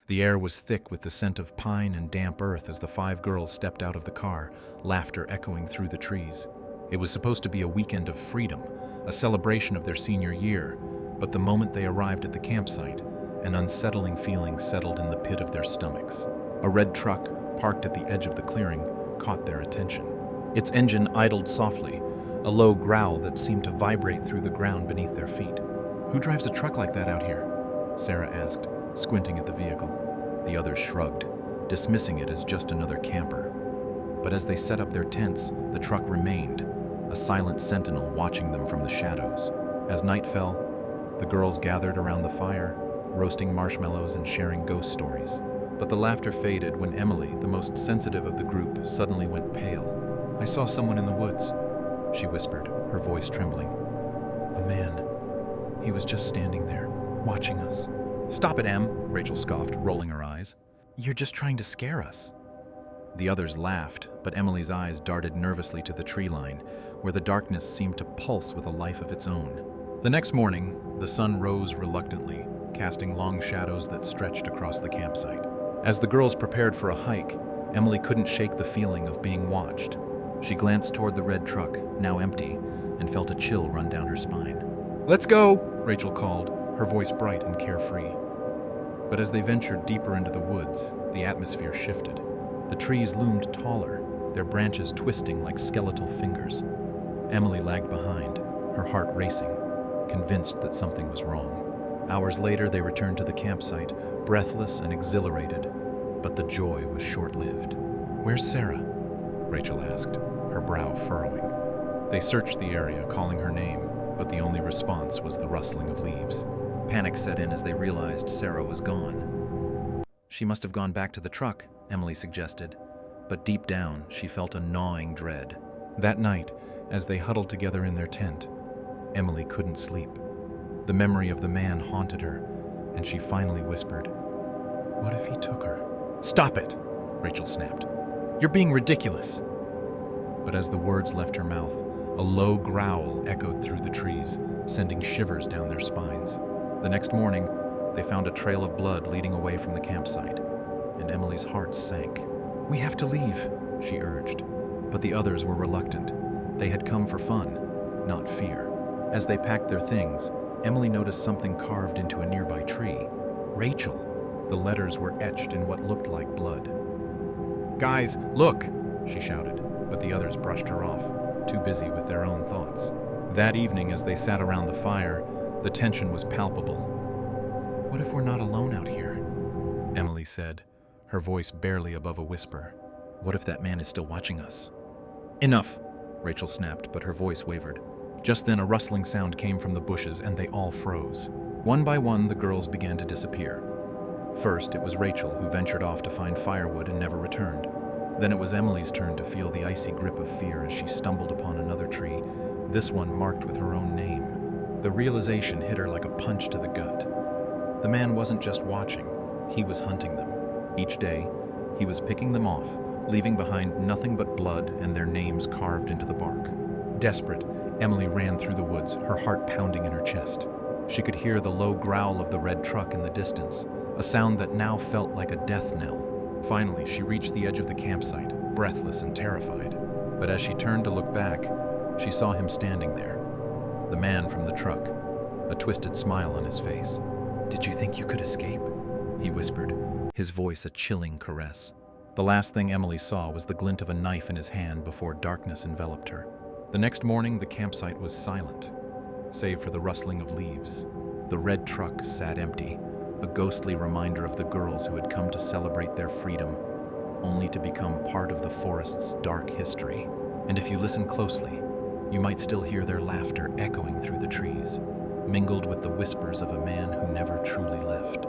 The air was thick with the scent of pine and damp earth as the 5 girls stepped out of the car, laughter echoing through the trees. It was supposed to be a weekend of freedom, a celebration of their senior year, but the moment they arrived at the campsite, an unsettling feeling settled in the pit of their stomachs. A red truck, parked at the edge of the clearing, caught their attention. Its engine idled softly, a low growl that seemed to vibrate through the ground beneath their feet. "Who drives a truck like that out here?" Sarah asked, squinting at the vehicle. The others shrugged, dismissing it as just another camper. But as they set up their tents, the truck remained, a silent sentinel watching them from the shadows. As night fell, the girls gathered around the fire, roasting marshmallows and sharing ghost stories. But the laughter faded when Emily, the most sensitive of the group, suddenly went pale. "I saw someone in the woods," she whispered, her voice trembling. "A man. He was just standing there, watching us." "Stop it, Em," Rachel scoffed, rolling her eyes. "You're just trying to scare us." The others laughed, but Emily's eyes darted nervously to the tree line, where the darkness seemed to pulse with a life of its own. The next morning, the sun rose reluctantly, casting long shadows that stretched across the campsite. As the girls prepared for a hike, Emily couldn't shake the feeling of being watched. She glanced toward the red truck, now empty, and felt a chill run down her spine. "Let's go," Rachel called, her voice bright and carefree. But as they ventured deeper into the woods, the atmosphere shifted. The trees loomed taller, their branches twisting like skeletal fingers. Emily lagged behind, her heart racing, convinced that something was wrong. Hours later, they returned to the campsite, breathless and exhilarated, but the joy was short-lived. "Where's Sarah?" Rachel asked, her brow furrowing. They searched the area, calling her name, but the only response was the rustling of leaves. Panic set in as they realized Sarah was gone. "She must have gone back to the truck," Emily suggested, but deep down she felt a gnawing dread. That night, as they huddled together in their tent, Emily couldn't sleep. The memory of the man haunted her, and she finally whispered, "What if he took her?" "Stop it!" Rachel snapped. "You're being ridiculous!" But as the words left her mouth, a low growl echoed through the trees, sending shivers down their spines. The next morning, they found a trail of blood leading away from the campsite, and Emily's heart sank. "We have to leave," she urged, but the others were reluctant. They had come for fun, not fear. As they packed their things, Emily noticed something carved into a nearby tree. Rachel. The letters were etched in what looked like blood. "Guys, look!" she shouted, but the others brushed her off, too busy with their own thoughts. That evening, as they sat around the fire, the tension was palpable. "What if we're not alone out here?" Emily said, her voice barely above a whisper. "What if that man is still watching us?" "Enough!" Rachel snapped, but her voice wavered. Just then, a rustling sound came from the bushes, and they all froze. One by one, the girls began to disappear. First, it was Rachel, who ventured off to find firewood and never returned. Then it was Emily's turn to feel the icy grip of fear as she stumbled upon another tree, this one marked with her own name. The realization hit her like a punch to the gut. The man wasn't just watching, he was hunting them. Each day, he was picking them off, leaving behind nothing but blood and their names carved into the bark. Desperate, Emily ran through the woods, her heart pounding in her chest. She could hear the low growl of the red truck in the distance, a sound that now felt like a death knell. Finally, she reached the edge of the campsite, breathless and terrified. But as she turned to look back, she saw him standing there. The man from the truck, a twisted smile on his face. "Did you think you could escape?" he whispered, his voice a chilling caress. The last thing Emily saw was the glint of a knife in his hand before darkness enveloped her. The next morning, the campsite was silent, save for the rustling of leaves. The red truck sat empty, a ghostly reminder of the girls who had come to celebrate their freedom, only to become part of the forest's dark history. And if you listen closely, you might still hear their laughter echoing through the trees, mingled with the whispers of a man who never truly left.